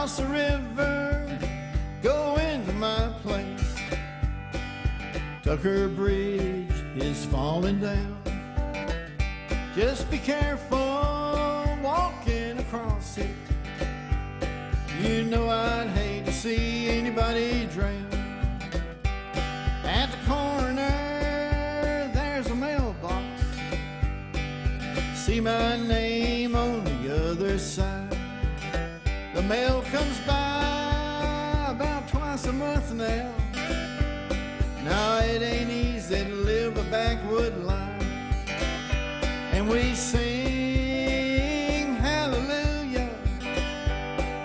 cross the river, go into my place. Tucker Bridge is falling down. Just be careful walking across it. You know I'd hate to see anybody drown. At the corner, there's a mailbox. See my name on the other side. The mail comes by about twice a month now. Now it ain't easy to live a backwood life. And we sing hallelujah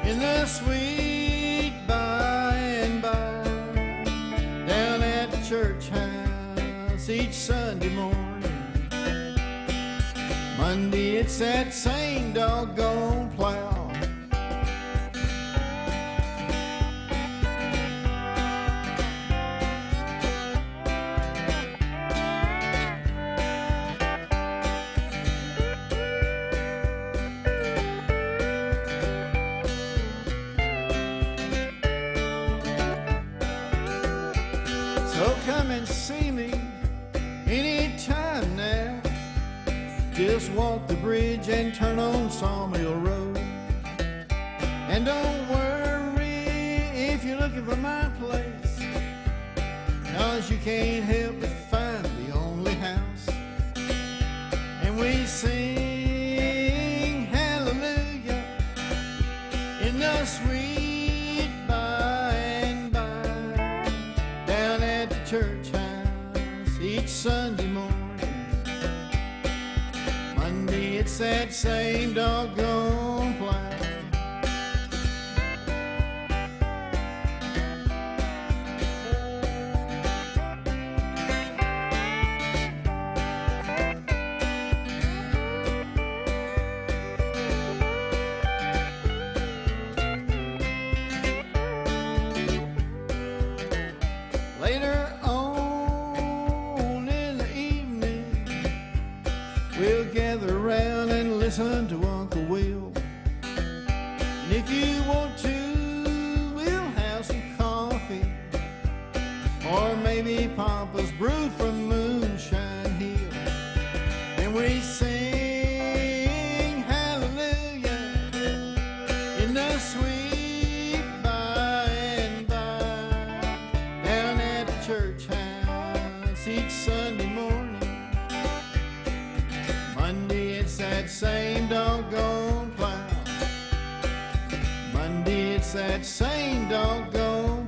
in the sweet by and by, down at the church house each Sunday morning. Monday it's that same doggone plow. So come and see me anytime now. Just walk the bridge and turn on Sawmill Road. And don't worry if you're looking for my place, 'cause you can't help but find the only house. And we sing hallelujah in the sweet by and by, down at the church house each Sunday morning. Monday it's that same doggone plow. Later on in the evening, we'll gather around and listen to Uncle Will. And if you want to, we'll have some coffee, or maybe Papa's brew from Moonshine Hill. And we sing hallelujah in the sweet by and by, down at the church house each Sunday morning. Monday it's that same doggone plow. Monday it's that same doggone